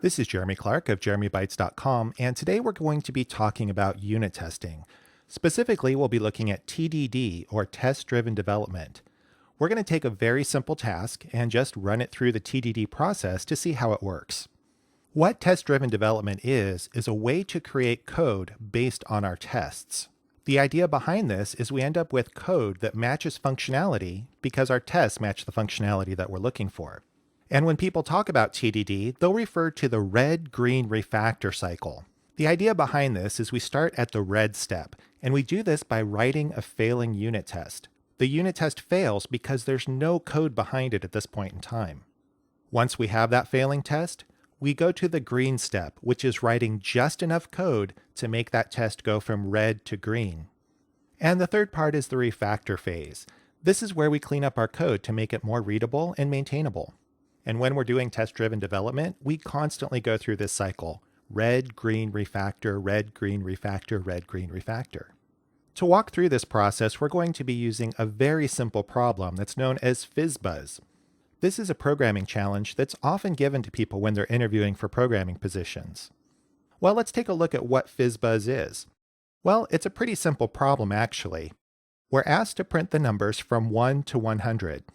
This is Jeremy Clark of JeremyBytes.com, and today we're going to be talking about unit testing. Specifically, we'll be looking at TDD, or test-driven development. We're going to take a very simple task and just run it through the TDD process to see how it works. What test-driven development is a way to create code based on our tests. The idea behind this is we end up with code that matches functionality because our tests match the functionality that we're looking for. And when people talk about TDD, they'll refer to the Red-Green-Refactor cycle. The idea behind this is we start at the red step, and we do this by writing a failing unit test. The unit test fails because there's no code behind it at this point in time. Once we have that failing test, we go to the green step, which is writing just enough code to make that test go from red to green. And the third part is the refactor phase. This is where we clean up our code to make it more readable and maintainable. And when we're doing test-driven development, we constantly go through this cycle. Red, green, refactor, red, green, refactor, red, green, refactor. To walk through this process, we're going to be using a very simple problem that's known as FizzBuzz. This is a programming challenge that's often given to people when they're interviewing for programming positions. Well, let's take a look at what FizzBuzz is. Well, it's a pretty simple problem actually. We're asked to print the numbers from 1 to 100.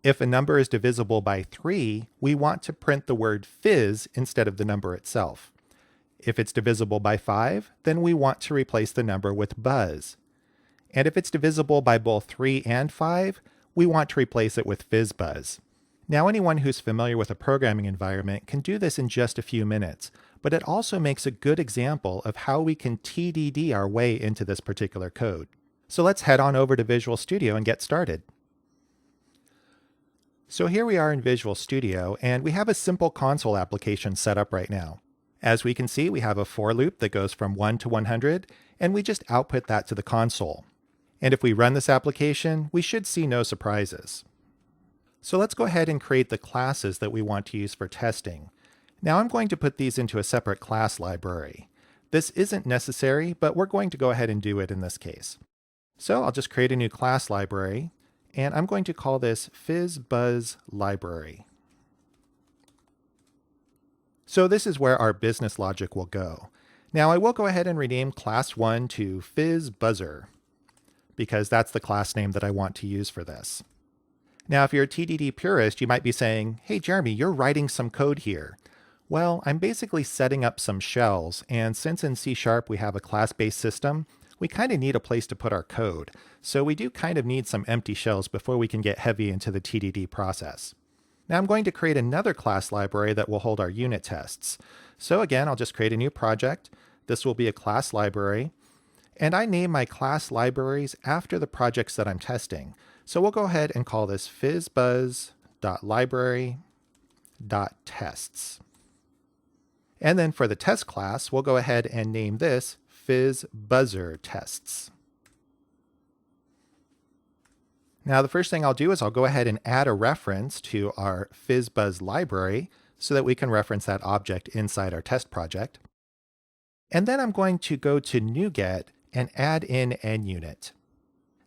If a number is divisible by 3, we want to print the word fizz instead of the number itself. If it's divisible by 5, then we want to replace the number with buzz. And if it's divisible by both 3 and 5, we want to replace it with FizzBuzz. Now, anyone who's familiar with a programming environment can do this in just a few minutes, but it also makes a good example of how we can TDD our way into this particular code. So let's head on over to Visual Studio and get started. So here we are in Visual Studio, and we have a simple console application set up right now. As we can see, we have a for loop that goes from 1 to 100, and we just output that to the console. And if we run this application, we should see no surprises. So let's go ahead and create the classes that we want to use for testing. Now I'm going to put these into a separate class library. This isn't necessary, but we're going to go ahead and do it in this case. So I'll just create a new class library, and I'm going to call this FizzBuzz Library. So this is where our business logic will go. Now I will go ahead and rename class 1 to FizzBuzzer, because that's the class name that I want to use for this. Now if you're a TDD purist, you might be saying, hey Jeremy, you're writing some code here. Well, I'm basically setting up some shells, and since in C# we have a class-based system, we kind of need a place to put our code. So we do kind of need some empty shells before we can get heavy into the TDD process. Now I'm going to create another class library that will hold our unit tests. So again, I'll just create a new project. This will be a class library. And I name my class libraries after the projects that I'm testing. So we'll go ahead and call this fizzbuzz.library.tests. And then for the test class, we'll go ahead and name this FizzBuzzer tests. Now the first thing I'll do is I'll go ahead and add a reference to our FizzBuzz library so that we can reference that object inside our test project. And then I'm going to go to NuGet and add in NUnit.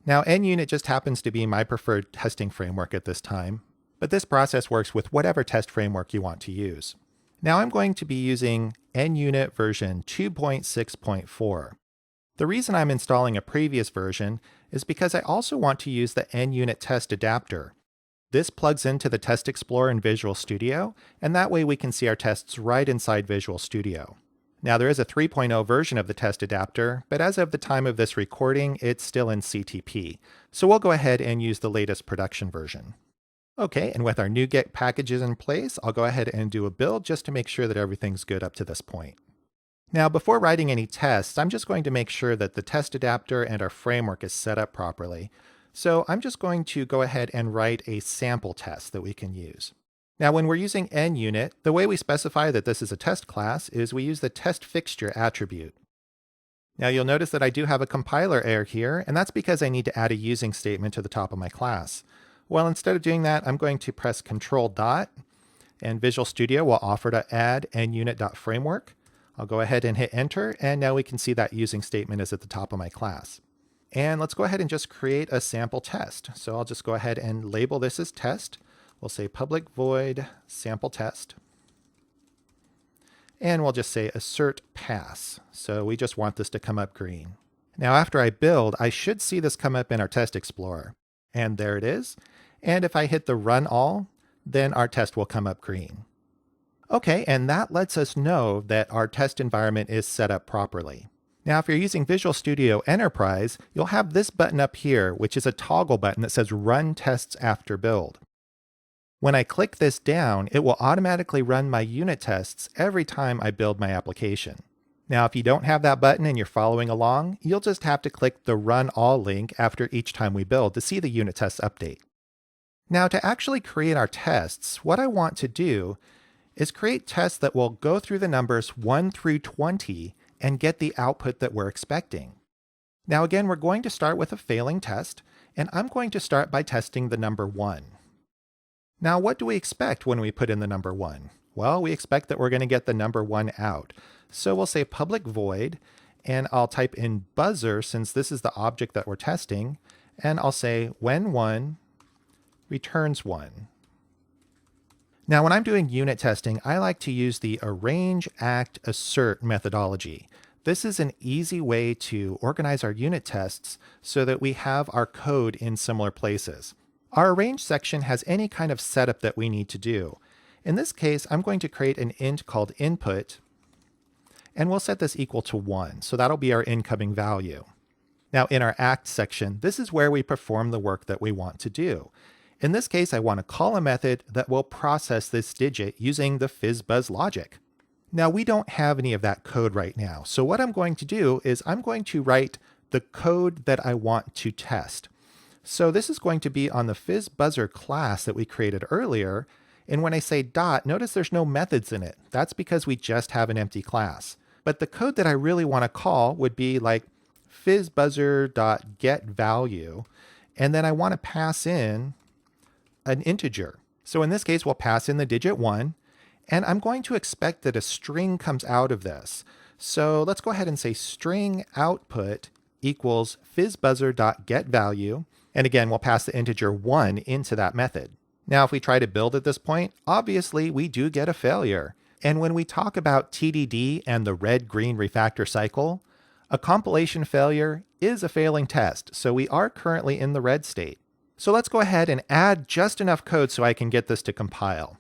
Now NUnit just happens to be my preferred testing framework at this time, but this process works with whatever test framework you want to use. Now I'm going to be using NUnit version 2.6.4. The reason I'm installing a previous version is because I also want to use the NUnit test adapter. This plugs into the Test Explorer in Visual Studio, and that way we can see our tests right inside Visual Studio. Now there is a 3.0 version of the test adapter, but as of the time of this recording, it's still in CTP. So we'll go ahead and use the latest production version. Okay, and with our NuGet packages in place, I'll go ahead and do a build just to make sure that everything's good up to this point. Now, before writing any tests, I'm just going to make sure that the test adapter and our framework is set up properly. So I'm just going to go ahead and write a sample test that we can use. Now, when we're using NUnit, the way we specify that this is a test class is we use the test fixture attribute. Now you'll notice that I do have a compiler error here, and that's because I need to add a using statement to the top of my class. Well, instead of doing that, I'm going to press Control Dot, and Visual Studio will offer to add NUnit.framework. I'll go ahead and hit Enter, and now we can see that using statement is at the top of my class. And let's go ahead and just create a sample test. So I'll just go ahead and label this as test. We'll say public void sample test. and we'll just say assert pass. So we just want this to come up green. Now after I build, I should see this come up in our test explorer. And there it is. And if I hit the run all, then our test will come up green. Okay, and that lets us know that our test environment is set up properly. Now, if you're using Visual Studio Enterprise, you'll have this button up here, which is a toggle button that says Run Tests After Build. When I click this down, it will automatically run my unit tests every time I build my application. Now, if you don't have that button and you're following along, you'll just have to click the Run All link after each time we build to see the unit tests update. Now, to actually create our tests, what I want to do is create tests that will go through the numbers 1 through 20 and get the output that we're expecting. Now, again, we're going to start with a failing test, and I'm going to start by testing the number 1. Now, what do we expect when we put in the number 1? Well, we expect that we're going to get the number 1 out. So we'll say public void, and I'll type in buzzer since this is the object that we're testing, and I'll say when 1 returns 1. Now, when I'm doing unit testing, I like to use the arrange, act, assert methodology. This is an easy way to organize our unit tests so that we have our code in similar places. Our arrange section has any kind of setup that we need to do. In this case, I'm going to create an int called input, and we'll set this equal to 1. So that'll be our incoming value. Now, in our act section, this is where we perform the work that we want to do. In this case, I want to call a method that will process this digit using the FizzBuzz logic. Now, we don't have any of that code right now. So what I'm going to do is I'm going to write the code that I want to test. So this is going to be on the FizzBuzzer class that we created earlier. And when I say dot, notice there's no methods in it. That's because we just have an empty class. But the code that I really want to call would be like FizzBuzzer.getValue. And then I want to pass in an integer. So in this case, we'll pass in the digit 1, and I'm going to expect that a string comes out of this. So let's go ahead and say string output equals FizzBuzzer.getValue, and again, we'll pass the integer 1 into that method. Now, if we try to build at this point, obviously we do get a failure. And when we talk about TDD and the Red-Green-Refactor cycle, a compilation failure is a failing test, so we are currently in the red state. So let's go ahead and add just enough code so I can get this to compile.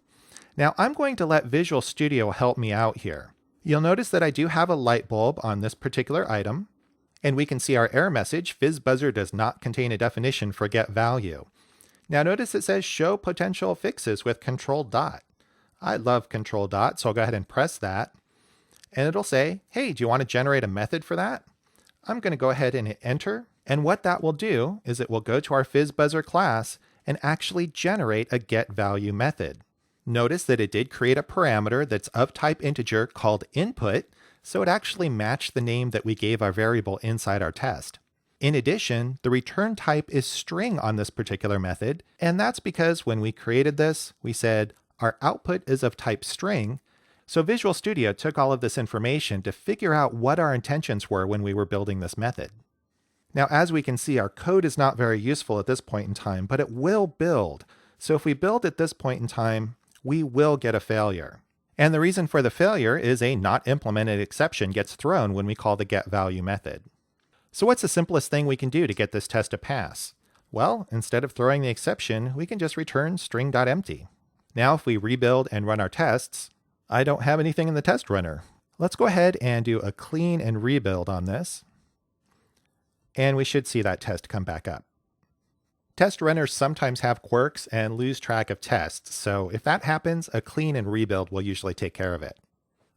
Now I'm going to let Visual Studio help me out here. You'll notice that I do have a light bulb on this particular item, and we can see our error message, FizzBuzzer does not contain a definition for getValue. Now notice it says show potential fixes with control dot. I love control dot, so I'll go ahead and press that, and it'll say, hey, do you want to generate a method for that? I'm going to go ahead and hit enter. And what that will do is it will go to our FizzBuzzer class and actually generate a getValue method. Notice that it did create a parameter that's of type integer called input, so it actually matched the name that we gave our variable inside our test. In addition, the return type is string on this particular method, and that's because when we created this, we said our output is of type string, so Visual Studio took all of this information to figure out what our intentions were when we were building this method. Now, as we can see, our code is not very useful at this point in time, but it will build. So if we build at this point in time, we will get a failure. And the reason for the failure is a not implemented exception gets thrown when we call the getValue method. So what's the simplest thing we can do to get this test to pass? Well, instead of throwing the exception, we can just return string.empty. Now, if we rebuild and run our tests, I don't have anything in the test runner. Let's go ahead and do a clean and rebuild on this. And we should see that test come back up. Test runners sometimes have quirks and lose track of tests, so if that happens, a clean and rebuild will usually take care of it.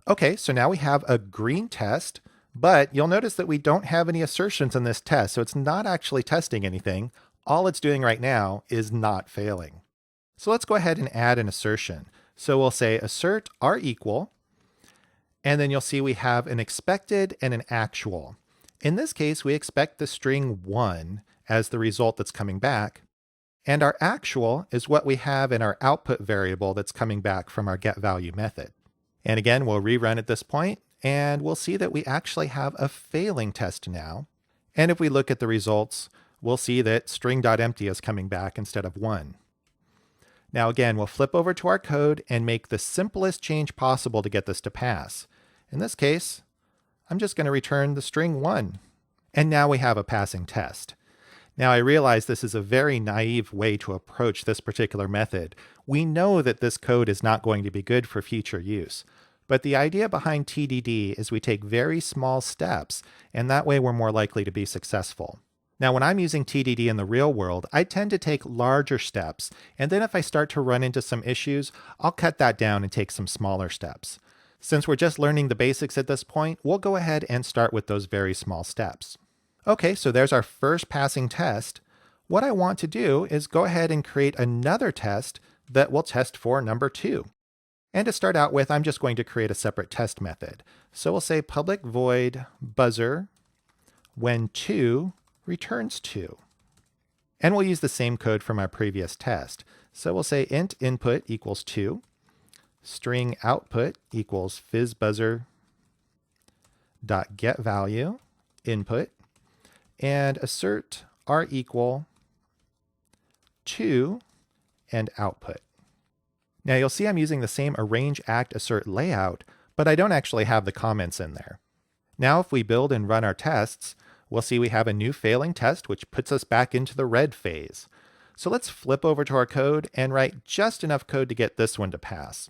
Okay, so now we have a green test, but you'll notice that we don't have any assertions in this test, so it's not actually testing anything. All it's doing right now is not failing. So let's go ahead and add an assertion. So we'll say assert are equal, and then you'll see we have an expected and an actual. In this case, we expect the string 1 as the result that's coming back, and our actual is what we have in our output variable that's coming back from our getValue method. And again, we'll rerun at this point, and we'll see that we actually have a failing test now. And if we look at the results, we'll see that string.empty is coming back instead of 1. Now again, we'll flip over to our code and make the simplest change possible to get this to pass. In this case, I'm just going to return the string 1. And now we have a passing test. Now I realize this is a very naive way to approach this particular method. We know that this code is not going to be good for future use. But the idea behind TDD is we take very small steps, and that way we're more likely to be successful. Now, when I'm using TDD in the real world, I tend to take larger steps, and then if I start to run into some issues, I'll cut that down and take some smaller steps. Since we're just learning the basics at this point, we'll go ahead and start with those very small steps. Okay, so there's our first passing test. What I want to do is go ahead and create another test that will test for number 2. And to start out with, I'm just going to create a separate test method. So we'll say public void buzzer when 2 returns 2. And we'll use the same code from our previous test. So we'll say int input equals 2, string output equals FizzBuzzer dot get value input, and assert r equal 2 and output. Now you'll see I'm using the same arrange act assert layout, but I don't actually have the comments in there. Now if we build and run our tests, we'll see we have a new failing test, which puts us back into the red phase. So let's flip over to our code and write just enough code to get this one to pass.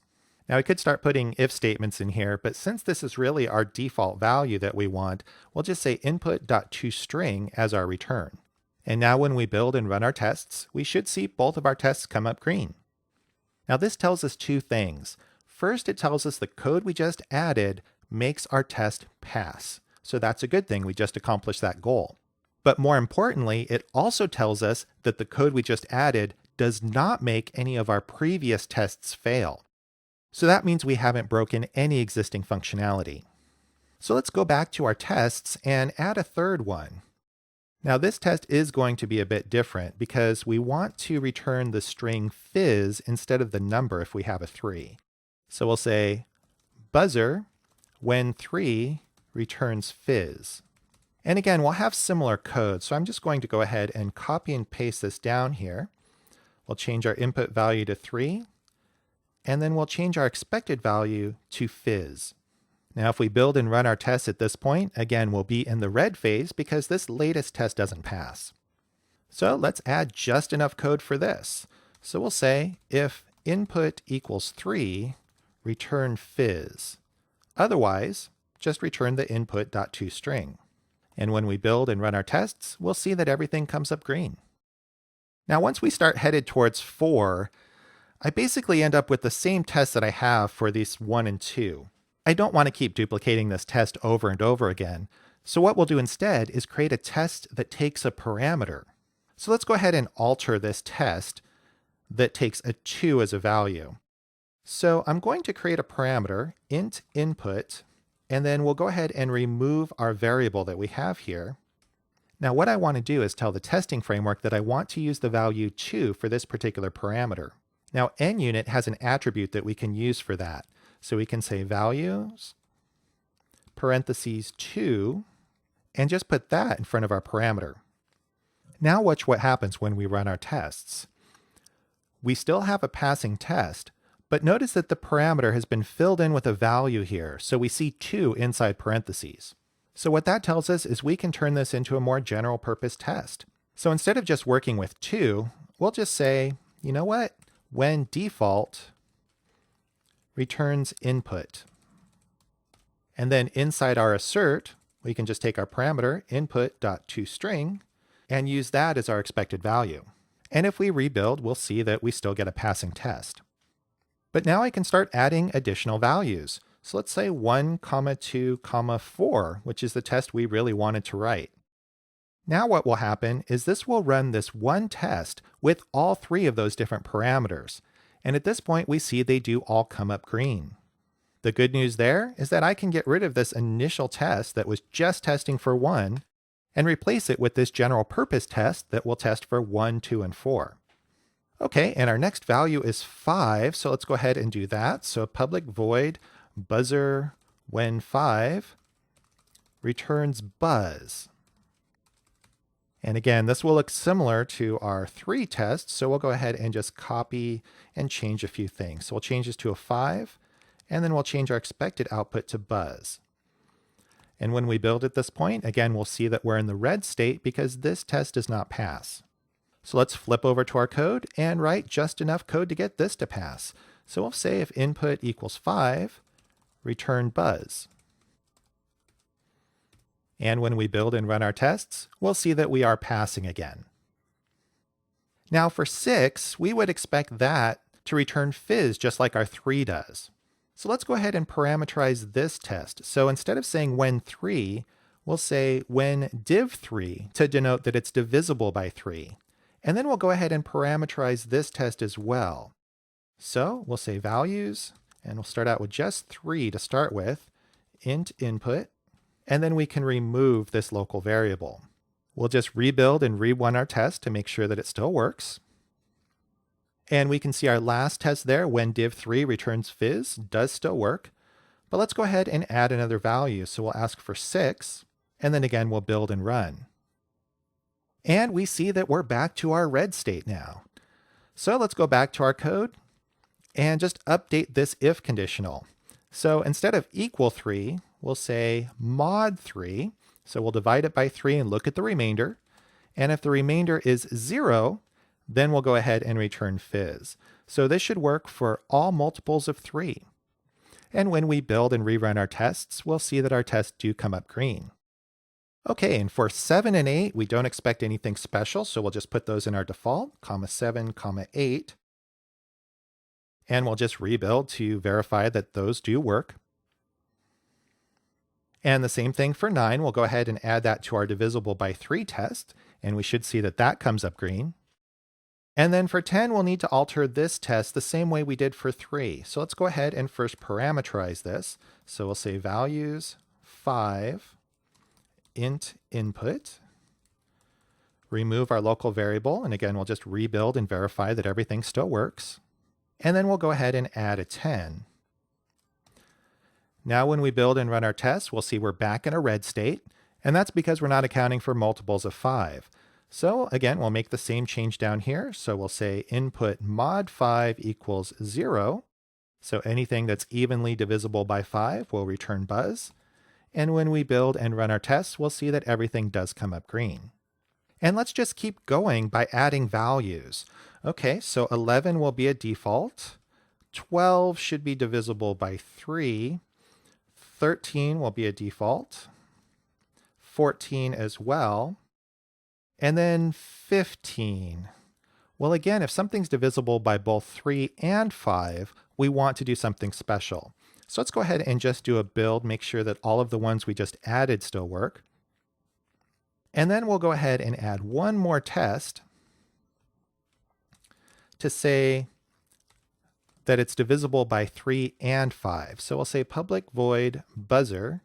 Now we could start putting if statements in here, but since this is really our default value that we want, we'll just say input.toString as our return. And now when we build and run our tests, we should see both of our tests come up green. Now this tells us two things. First, it tells us the code we just added makes our test pass. So that's a good thing, we just accomplished that goal. But more importantly, it also tells us that the code we just added does not make any of our previous tests fail. So that means we haven't broken any existing functionality. So let's go back to our tests and add a third one. Now this test is going to be a bit different because we want to return the string fizz instead of the number if we have a 3. So we'll say buzzer when 3 returns fizz. And again, we'll have similar code, so I'm just going to go ahead and copy and paste this down here. We'll change our input value to 3, and then we'll change our expected value to fizz. Now if we build and run our tests at this point, again, we'll be in the red phase because this latest test doesn't pass. So let's add just enough code for this. So we'll say if input equals 3, return fizz. Otherwise, just return the input.toString. And when we build and run our tests, we'll see that everything comes up green. Now once we start headed towards 4, I basically end up with the same test that I have for these 1 and 2. I don't want to keep duplicating this test over and over again. So what we'll do instead is create a test that takes a parameter. So let's go ahead and alter this test that takes a 2 as a value. So I'm going to create a parameter, int input, and then we'll go ahead and remove our variable that we have here. Now what I want to do is tell the testing framework that I want to use the value 2 for this particular parameter. Now NUnit has an attribute that we can use for that. So we can say values, parentheses 2, and just put that in front of our parameter. Now watch what happens when we run our tests. We still have a passing test, but notice that the parameter has been filled in with a value here, so we see 2 inside parentheses. So what that tells us is we can turn this into a more general purpose test. So instead of just working with 2, we'll just say, you know what? When default returns input. And then inside our assert, we can just take our parameter input.toString and use that as our expected value. And if we rebuild, we'll see that we still get a passing test. But now I can start adding additional values. So let's say 1, 2, 4, which is the test we really wanted to write. Now what will happen is this will run this one test with all 3 of those different parameters. And at this point, we see they do all come up green. The good news there is that I can get rid of this initial test that was just testing for 1 and replace it with this general purpose test that will test for 1, 2, and 4. Okay, and our next value is 5, so let's go ahead and do that. So public void buzzer when 5 returns buzz. And again, this will look similar to our 3 tests, so we'll go ahead and just copy and change a few things. So we'll change this to a 5, and then we'll change our expected output to buzz. And when we build at this point, again, we'll see that we're in the red state because this test does not pass. So let's flip over to our code and write just enough code to get this to pass. So we'll say if input equals 5, return buzz. And when we build and run our tests, we'll see that we are passing again. Now for 6, we would expect that to return fizz just like our 3 does. So let's go ahead and parameterize this test. So instead of saying when 3, we'll say when div3 to denote that it's divisible by 3. And then we'll go ahead and parameterize this test as well. So we'll say values, and we'll start out with just 3 to start with, int input, and then we can remove this local variable. We'll just rebuild and rerun our test to make sure that it still works. And we can see our last test there, when div3 returns fizz, does still work. But let's go ahead and add another value. So we'll ask for 6, and then again, we'll build and run. And we see that we're back to our red state now. So let's go back to our code and just update this if conditional. So instead of equal 3, we'll say mod 3. So we'll divide it by 3 and look at the remainder. And if the remainder is 0, then we'll go ahead and return fizz. So this should work for all multiples of 3. And when we build and rerun our tests, we'll see that our tests do come up green. Okay, and for 7 and 8, we don't expect anything special, so we'll just put those in our default, comma 7, comma 8. And we'll just rebuild to verify that those do work. And the same thing for 9, we'll go ahead and add that to our divisible by 3 test, and we should see that that comes up green. And then for 10, we'll need to alter this test the same way we did for 3. So let's go ahead and first parameterize this. So we'll say values 5, int input, remove our local variable, and again, we'll just rebuild and verify that everything still works. And then we'll go ahead and add a 10. Now when we build and run our tests, we'll see we're back in a red state, and that's because we're not accounting for multiples of 5. So again, we'll make the same change down here. So we'll say input mod 5 equals 0. So anything that's evenly divisible by 5 will return buzz. And when we build and run our tests, we'll see that everything does come up green. And let's just keep going by adding values. Okay, so 11 will be a default. 12 should be divisible by 3. 13 will be a default. 14 as well. And then 15. Well, again, if something's divisible by both 3 and 5, we want to do something special. So let's go ahead and just do a build, make sure that all of the ones we just added still work. And then we'll go ahead and add one more test to say that it's divisible by 3 and 5. So we'll say public void buzzer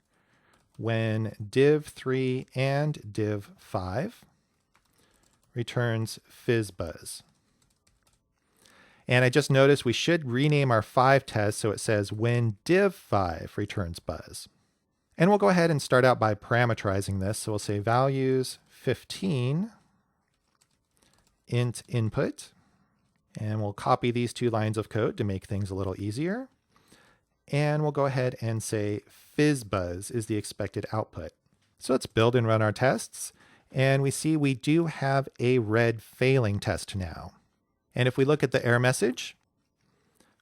when div3 and div5 returns FizzBuzz. And I just noticed we should rename our 5 test so it says when div5 returns buzz. And we'll go ahead and start out by parameterizing this. So we'll say values 15 int input. And we'll copy these 2 lines of code to make things a little easier. And we'll go ahead and say FizzBuzz is the expected output. So let's build and run our tests. And we see we do have a red failing test now. And if we look at the error message,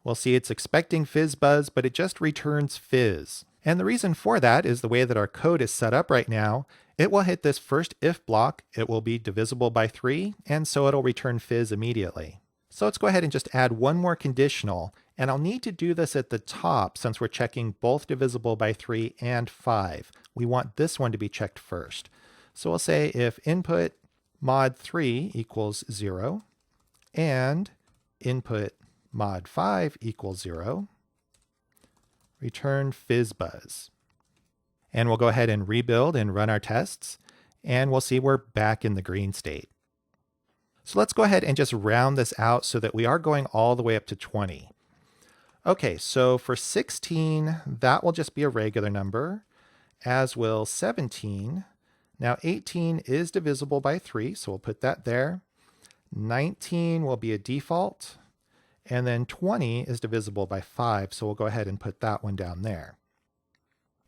we'll see it's expecting FizzBuzz, but it just returns fizz. And the reason for that is the way that our code is set up right now. It will hit this first if block, it will be divisible by 3, and so it'll return fizz immediately. So let's go ahead and just add one more conditional, and I'll need to do this at the top since we're checking both divisible by 3 and 5. We want this one to be checked first. So we'll say if input mod 3 equals 0, and input mod 5 equals 0, return FizzBuzz. And we'll go ahead and rebuild and run our tests, and we'll see we're back in the green state. So let's go ahead and just round this out so that we are going all the way up to 20. Okay, so for 16, that will just be a regular number, as will 17, Now 18 is divisible by 3, so we'll put that there. 19 will be a default. And then 20 is divisible by 5, so we'll go ahead and put that one down there.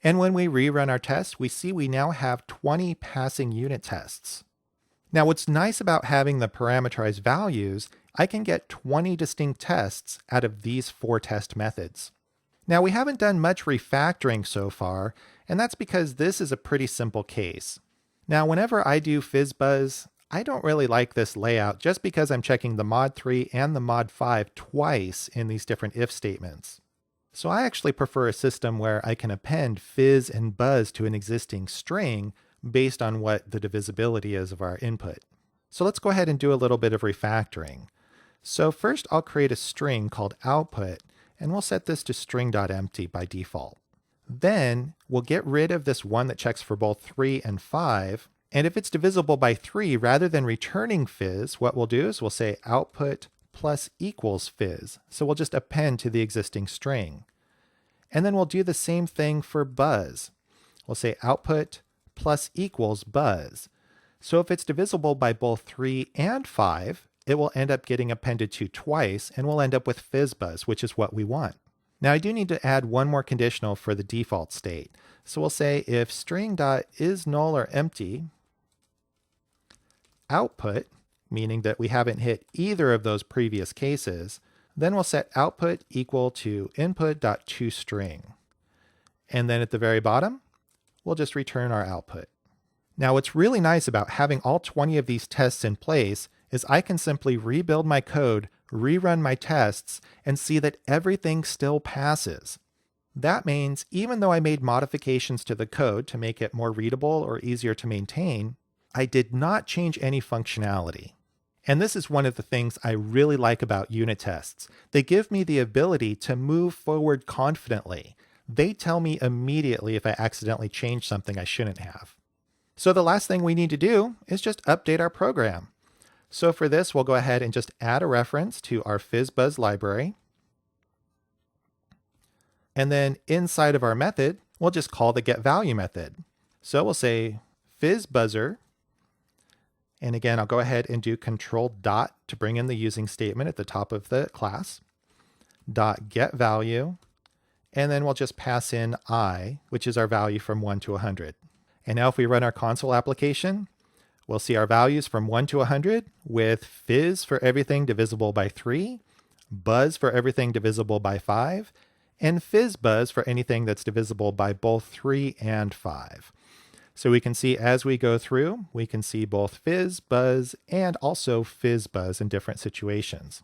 And when we rerun our test, we see we now have 20 passing unit tests. Now what's nice about having the parameterized values, I can get 20 distinct tests out of these 4 test methods. Now we haven't done much refactoring so far, and that's because this is a pretty simple case. Now whenever I do FizzBuzz, I don't really like this layout just because I'm checking the mod 3 and the mod 5 twice in these different if statements. So I actually prefer a system where I can append fizz and buzz to an existing string based on what the divisibility is of our input. So let's go ahead and do a little bit of refactoring. So first I'll create a string called output, and we'll set this to string.empty by default. Then we'll get rid of this one that checks for both 3 and 5. And if it's divisible by 3, rather than returning fizz, what we'll do is we'll say output plus equals fizz. So we'll just append to the existing string. And then we'll do the same thing for buzz. We'll say output plus equals buzz. So if it's divisible by both 3 and 5, it will end up getting appended to twice, and we'll end up with FizzBuzz, which is what we want. Now I do need to add one more conditional for the default state. So we'll say if string.isNull or empty, output, meaning that we haven't hit either of those previous cases, then we'll set output equal to input.toString. And then at the very bottom, we'll just return our output. Now what's really nice about having all 20 of these tests in place is I can simply rebuild my code, rerun my tests, and see that everything still passes. That means even though I made modifications to the code to make it more readable or easier to maintain, I did not change any functionality. And this is one of the things I really like about unit tests. They give me the ability to move forward confidently. They tell me immediately if I accidentally changed something I shouldn't have. So the last thing we need to do is just update our program. So for this, we'll go ahead and just add a reference to our FizzBuzz library. And then inside of our method, we'll just call the getValue method. So we'll say FizzBuzzer. And again, I'll go ahead and do control dot to bring in the using statement at the top of the class. Dot getValue. And then we'll just pass in I, which is our value from 1 to 100. And now if we run our console application, we'll see our values from 1 to 100 with fizz for everything divisible by 3, buzz for everything divisible by 5, and FizzBuzz for anything that's divisible by both 3 and 5. So we can see as we go through, we can see both fizz, buzz, and also FizzBuzz in different situations.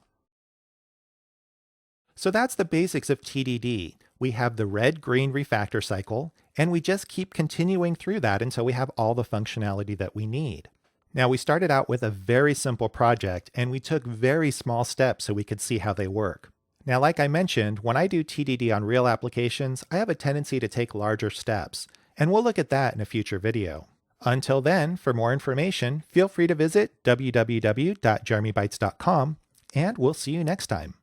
So that's the basics of TDD. We have the red-green-refactor cycle, and we just keep continuing through that until we have all the functionality that we need. Now we started out with a very simple project, and we took very small steps so we could see how they work. Now like I mentioned, when I do TDD on real applications, I have a tendency to take larger steps, and we'll look at that in a future video. Until then, for more information, feel free to visit www.JeremyBytes.com, and we'll see you next time.